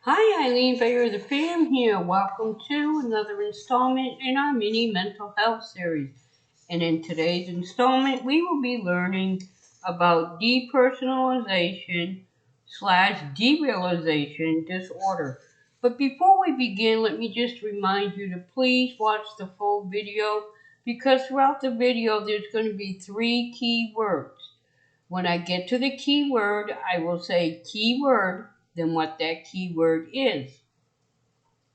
Hi, Eileen Veilleux The Fam here. Welcome to another installment in our mini mental health series. And in today's installment, we will be learning about depersonalization slash derealization disorder. But before we begin, let me just remind you to please watch the full video because throughout the video, there's going to be three key words. When I get to the keyword, I will say keyword, then what that keyword is.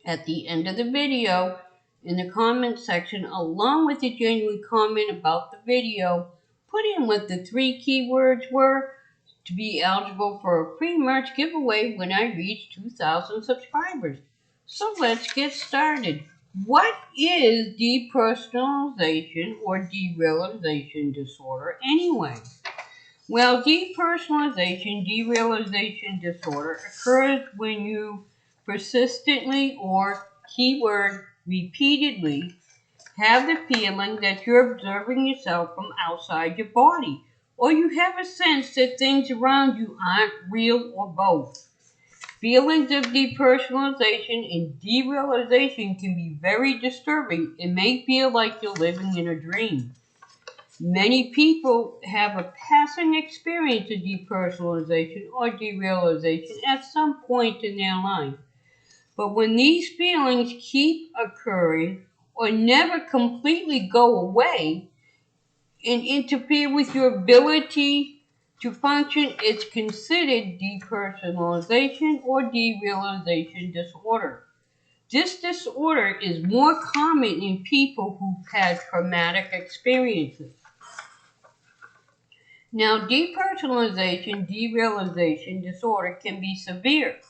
At the end of the video, in the comment section, along with a genuine comment about the video, put in what the three keywords were to be eligible for a free merch giveaway when I reach 2,000 subscribers. So let's get started. What is depersonalization or derealization disorder anyway? Well, depersonalization-derealization disorder occurs when you persistently or keyword repeatedly have the feeling that you're observing yourself from outside your body, or you have a sense that things around you aren't real or both. Feelings of depersonalization and derealization can be very disturbing and may feel like you're living in a dream. Many people have a passing experience of depersonalization or derealization at some point in their life. But when these feelings keep occurring or never completely go away and interfere with your ability to function, it's considered depersonalization or derealization disorder. This disorder is more common in people who've had traumatic experiences. Now, depersonalization-derealization disorder can be severe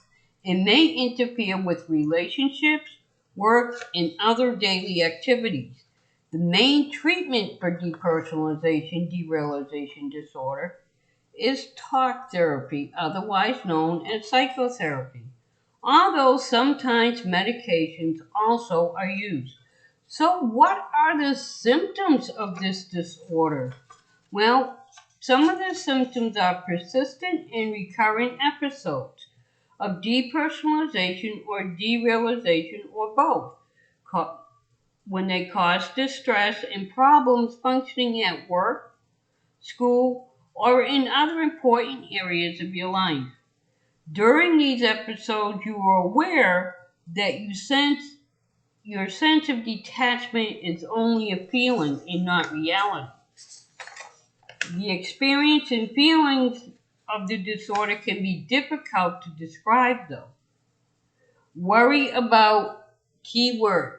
and may interfere with relationships, work, and other daily activities. The main treatment for depersonalization-derealization disorder is talk therapy, otherwise known as psychotherapy, although sometimes medications also are used. So, what are the symptoms of this disorder? Well, some of the symptoms are persistent and recurring episodes of depersonalization or derealization or both, when they cause distress and problems functioning at work, school, or in other important areas of your life. During these episodes, you are aware that your sense of detachment is only a feeling and not reality. The experience and feelings of the disorder can be difficult to describe, though. Worry about keyword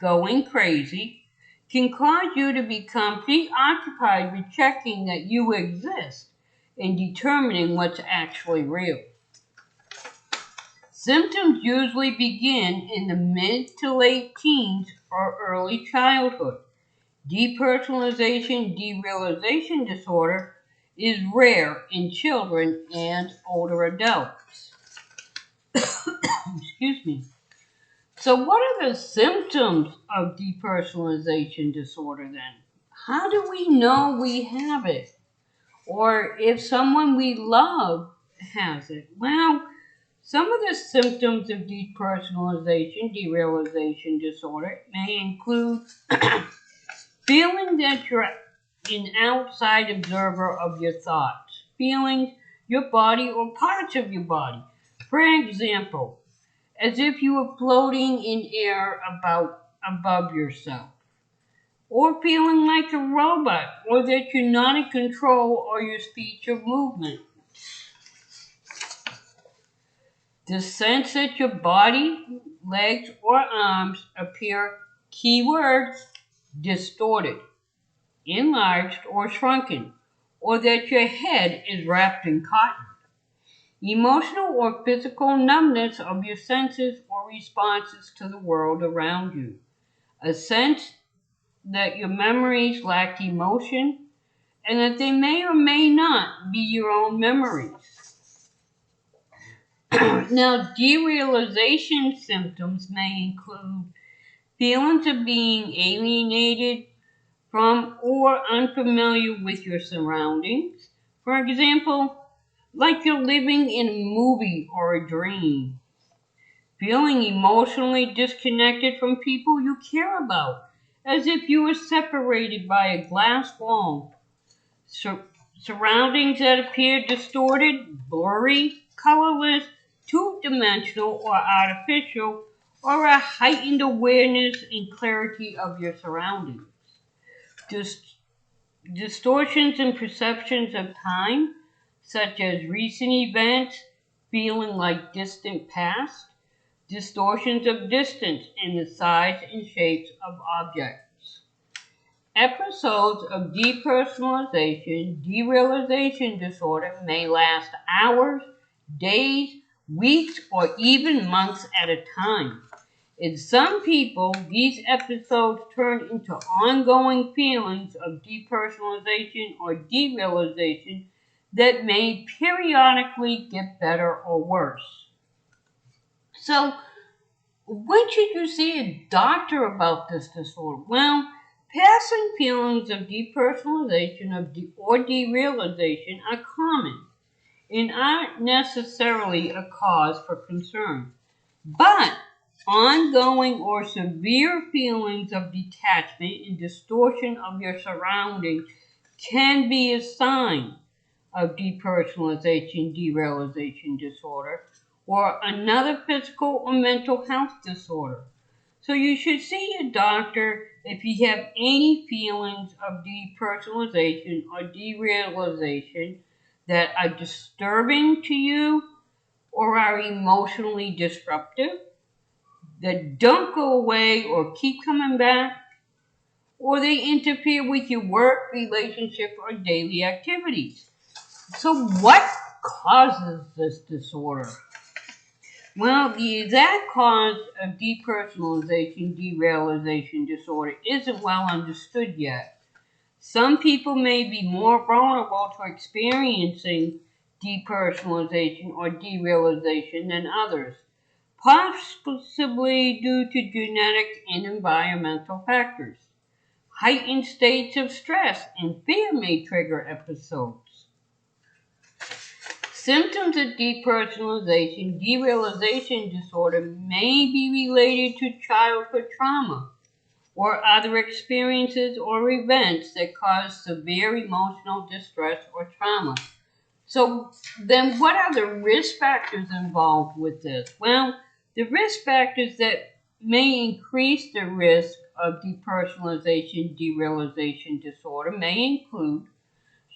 going crazy can cause you to become preoccupied with checking that you exist and determining what's actually real. Symptoms usually begin in the mid to late teens or early childhood. Depersonalization-derealization disorder is rare in children and older adults. Excuse me. So what are the symptoms of depersonalization disorder then? How do we know we have it? Or if someone we love has it? Well, some of the symptoms of depersonalization-derealization disorder may include feeling that you're an outside observer of your thoughts, feelings, your body, or parts of your body. For example, as if you were floating in air above yourself, or feeling like a robot, or that you're not in control of your speech or movement. The sense that your body, legs, or arms appear, keywords, distorted, enlarged or shrunken, or that your head is wrapped in cotton. Emotional or physical numbness of your senses or responses to the world around you. A sense that your memories lack emotion and that they may or may not be your own memories. Now, derealization symptoms may include feelings of being alienated from or unfamiliar with your surroundings. For example, like you're living in a movie or a dream. feeling emotionally disconnected from people you care about, as if you were separated by a glass wall. Sur- Surroundings that appear distorted, blurry, colorless, two-dimensional, or artificial, or a heightened awareness and clarity of your surroundings. Dis- Distortions in perceptions of time, such as recent events feeling like distant past, distortions of distance in the size and shapes of objects. Episodes of depersonalization-derealization disorder may last hours, days, weeks, or even months at a time. In some people, these episodes turn into ongoing feelings of depersonalization or derealization that may periodically get better or worse. So, when should you see a doctor about this disorder? Well, passing feelings of depersonalization or derealization are common and aren't necessarily a cause for concern. But ongoing or severe feelings of detachment and distortion of your surroundings can be a sign of depersonalization derealization disorder or another physical or mental health disorder. So you should see a doctor if you have any feelings of depersonalization or derealization that are disturbing to you or are emotionally disruptive, that don't go away or keep coming back, or they interfere with your work, relationship, or daily activities. So, what causes this disorder? Well, the exact cause of depersonalization derealization disorder isn't well understood yet. Some people may be more vulnerable to experiencing depersonalization or derealization than others, possibly due to genetic and environmental factors. Heightened states of stress and fear may trigger episodes. Symptoms of depersonalization derealization disorder may be related to childhood trauma or other experiences or events that cause severe emotional distress or trauma. So, then what are the risk factors involved with this? Well, the risk factors that may increase the risk of depersonalization derealization disorder may include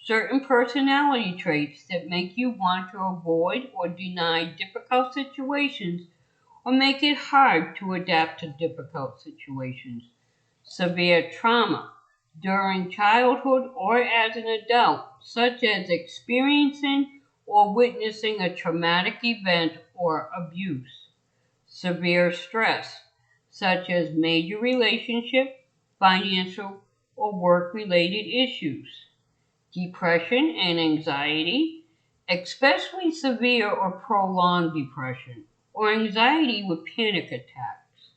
certain personality traits that make you want to avoid or deny difficult situations or make it hard to adapt to difficult situations. Severe trauma during childhood or as an adult, such as experiencing or witnessing a traumatic event or abuse. Severe stress, such as major relationship, financial, or work related issues. Depression and anxiety, especially severe or prolonged depression, or anxiety with panic attacks.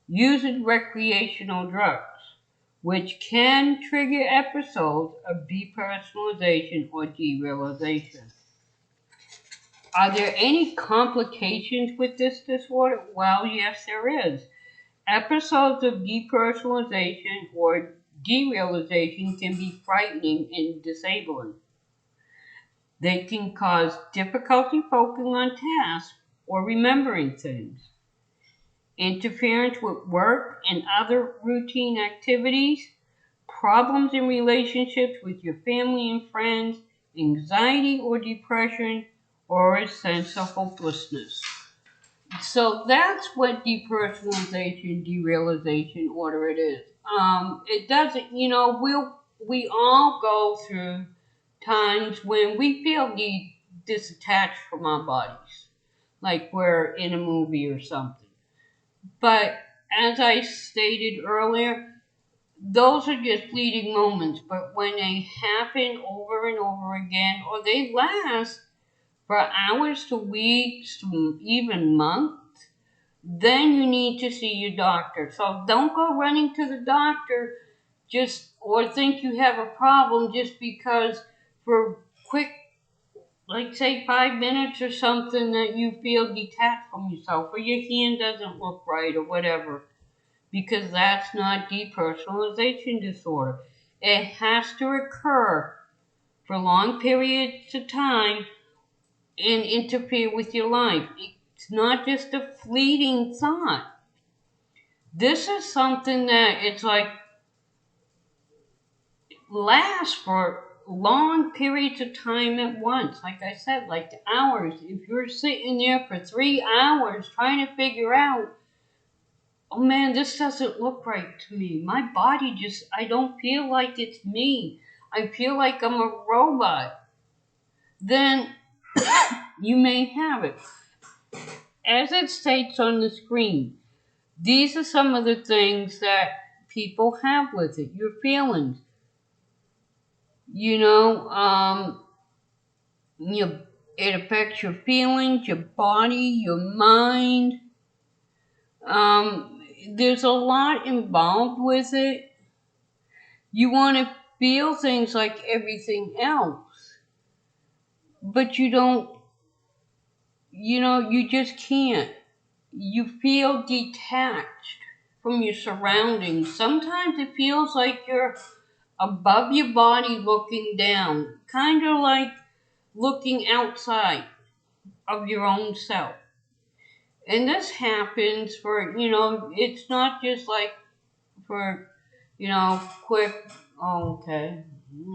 Using recreational drugs, which can trigger episodes of depersonalization or derealization. Are there any complications with this disorder? Well, yes, there is. Episodes of depersonalization or derealization can be frightening and disabling. They can cause difficulty focusing on tasks or remembering things, interference with work and other routine activities, problems in relationships with your family and friends, anxiety or depression, or a sense of hopelessness. So that's what depersonalization, derealization order it is. It doesn't, we all go through times when we feel disattached from our bodies, like we're in a movie or something. But as I stated earlier, those are just fleeting moments. But when they happen over and over again, or they last for hours to weeks to even months, then you need to see your doctor. So don't go running to the doctor just or think you have a problem just because for quick like say 5 minutes or something that you feel detached from yourself, or your hand doesn't look right, or whatever, because that's not depersonalization disorder. It has to occur for long periods of time and interfere with your life. It's not just a fleeting thought. This is something that it's like lasts for long periods of time at once. Like I said, like hours. If you're sitting there for 3 hours trying to figure out, oh man, this doesn't look right to me. My body just, I don't feel like it's me. I feel like I'm a robot. Then you may have it. As it states on the screen, these are some of the things that people have with it. Your feelings. You know, your, it affects your feelings, your body, your mind. There's a lot involved with it. You want to feel things like everything else, but you don't, you just can't. You feel detached from your surroundings. Sometimes it feels like you're above your body looking down, kind of like looking outside of your own self. And this happens for, it's not just like for, quick, oh, okay,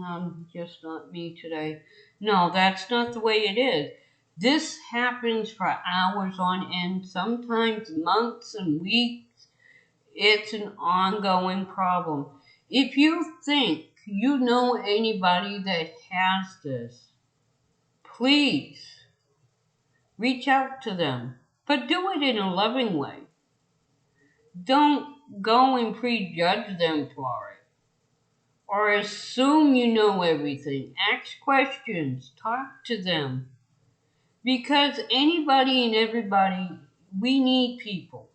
I'm just not me today. No, that's not the way it is. This happens for hours on end, sometimes months and weeks. It's an ongoing problem. If you think you know anybody that has this, please reach out to them, but do it in a loving way. Don't go and prejudge them for it or assume you know everything. Ask questions, talk to them. Because anybody and everybody, we need people.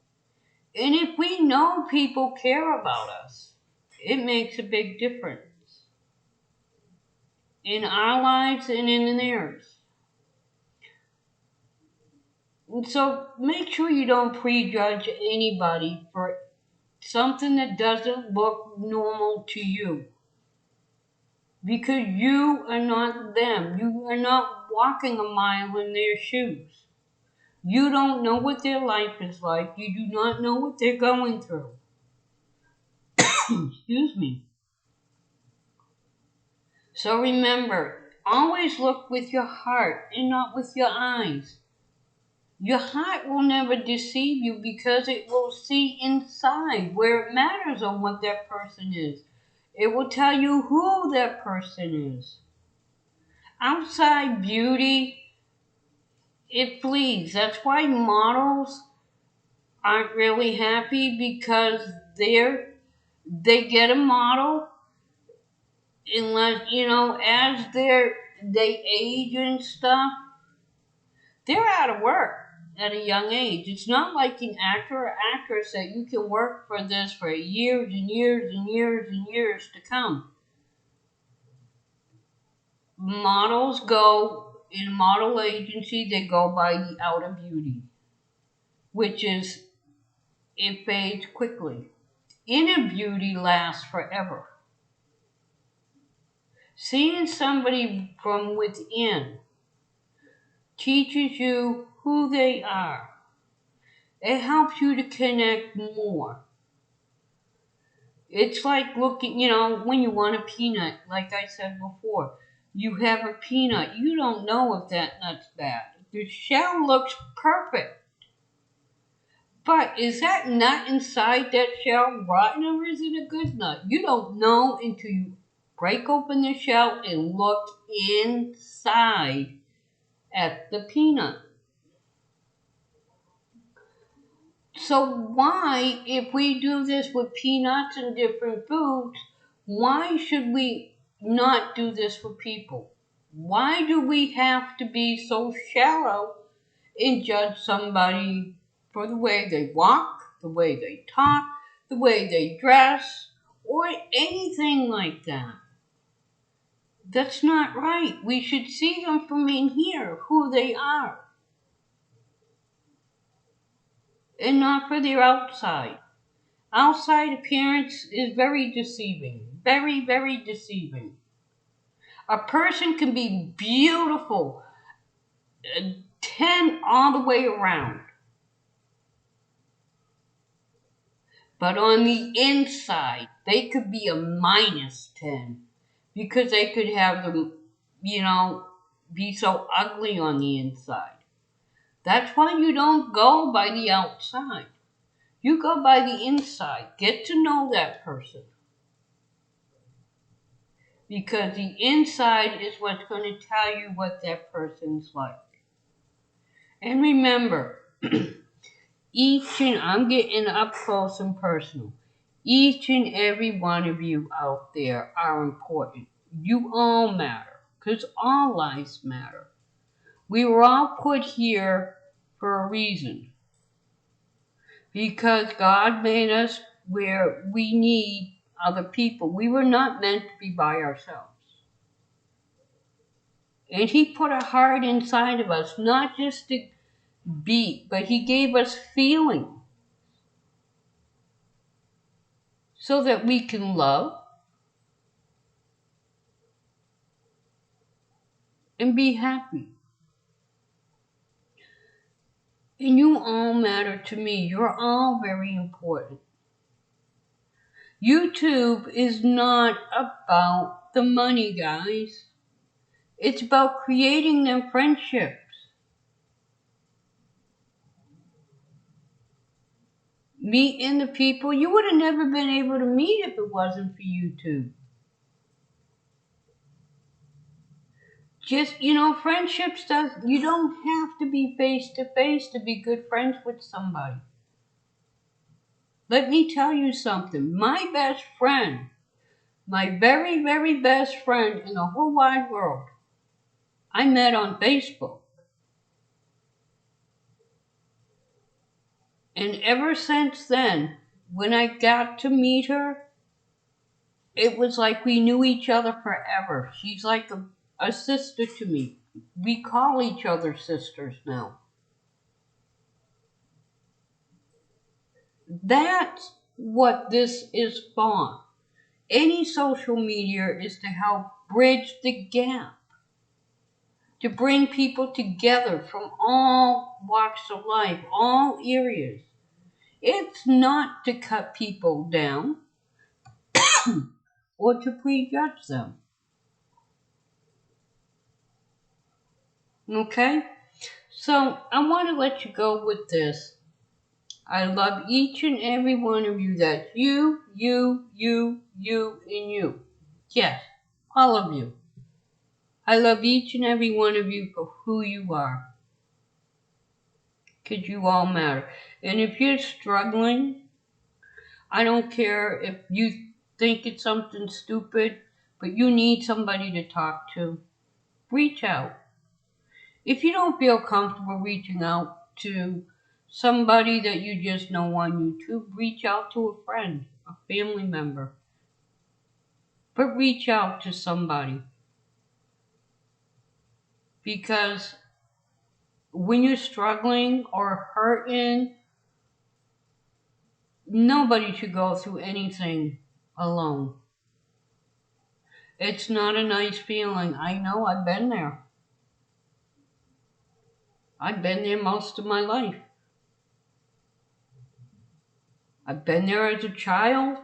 And if we know people care about us, it makes a big difference in our lives and in theirs. And so make sure you don't prejudge anybody for something that doesn't look normal to you. Because you are not them. You are not walking a mile in their shoes. You don't know what their life is like. You do not know what they're going through. Excuse me. So remember, always look with your heart and not with your eyes. Your heart will never deceive you because it will see inside where it matters on what that person is. It will tell you who that person is. Outside beauty, it flees. That's why models aren't really happy because they get a model unless as they age and stuff, they're out of work at a young age. It's not like an actor or actress that you can work for this for years and years and years and years to come. Models go in a model agency, they go by the outer beauty, which is it fades quickly. Inner beauty lasts forever. Seeing somebody from within teaches you who they are. It helps you to connect more. It's like looking, when you want a peanut, like I said before, you have a peanut. You don't know if that nut's bad. The shell looks perfect. But is that nut inside that shell rotten or is it a good nut? You don't know until you break open the shell and look inside at the peanut. So why, if we do this with peanuts and different foods, why should we not do this for people? Why do we have to be so shallow and judge somebody for the way they walk, the way they talk, the way they dress, or anything like that? That's not right. We should see them from in here, who they are, and not for their outside. Outside appearance is very deceiving. Very, very deceiving. A person can be beautiful, 10 all the way around. But on the inside, they could be a -10 because they could have them, be so ugly on the inside. That's why you don't go by the outside. You go by the inside. Get to know that person. Because the inside is what's going to tell you what that person's like. And remember, I'm getting up close and personal. Each and every one of you out there are important. You all matter, because all lives matter. We were all put here for a reason. Because God made us where we need other people. We were not meant to be by ourselves. And He put a heart inside of us, not just to beat, but He gave us feeling so that we can love and be happy. And you all matter to me. You're all very important. YouTube is not about the money, guys. It's about creating them friendships. Meeting the people you would have never been able to meet if it wasn't for YouTube. Just, friendships you don't have to be face to face to be good friends with somebody. Let me tell you something. My best friend, my very, very best friend in the whole wide world, I met on Facebook. And ever since then, when I got to meet her, it was like we knew each other forever. She's like a sister to me. We call each other sisters now. That's what this is for. Any social media is to help bridge the gap, to bring people together from all walks of life, all areas. It's not to cut people down or to prejudge them. Okay? So I want to let you go with this. I love each and every one of you. That's you, and you. Yes, all of you. I love each and every one of you for who you are. Because you all matter. And if you're struggling, I don't care if you think it's something stupid, but you need somebody to talk to, reach out. If you don't feel comfortable reaching out to somebody that you just know on YouTube, reach out to a friend, a family member. But reach out to somebody. Because when you're struggling or hurting, nobody should go through anything alone. It's not a nice feeling. I know, I've been there. I've been there most of my life. I've been there as a child.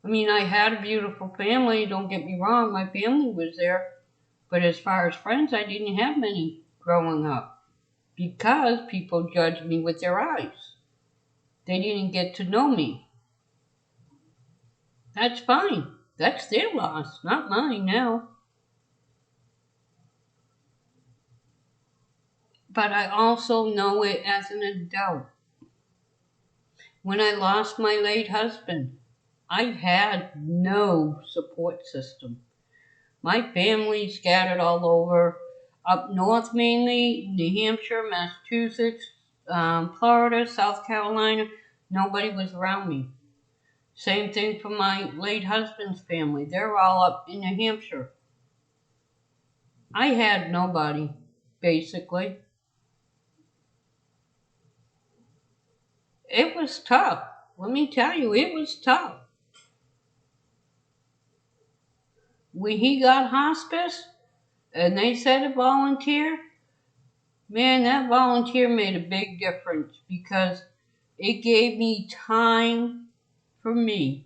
I mean, I had a beautiful family, don't get me wrong, my family was there. But as far as friends, I didn't have many growing up because people judged me with their eyes. They didn't get to know me. That's fine. That's their loss, not mine now. But I also know it as an adult. When I lost my late husband, I had no support system. My family scattered all over, up north mainly, New Hampshire, Massachusetts, Florida, South Carolina. Nobody was around me. Same thing for my late husband's family. They're all up in New Hampshire. I had nobody, basically. It was tough. Let me tell you, it was tough. When he got hospice and they said a volunteer, man, that volunteer made a big difference because it gave me time for me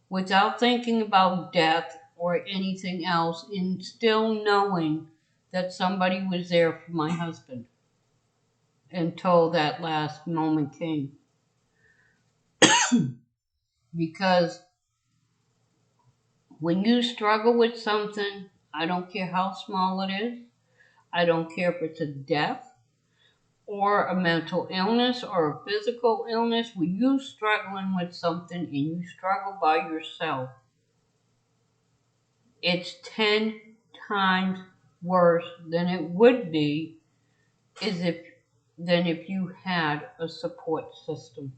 without thinking about death or anything else, and still knowing that somebody was there for my husband until that last moment came. Because when you struggle with something, I don't care how small it is, I don't care if it's a death or a mental illness or a physical illness, when you're struggling with something and you struggle by yourself, it's 10 times worse than it would be is if than if you had a support system.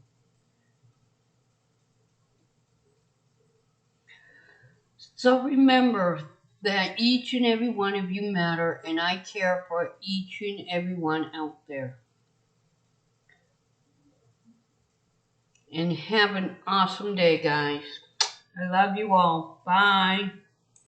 So remember that each and every one of you matter, and I care for each and every one out there. And have an awesome day, guys. I love you all. Bye.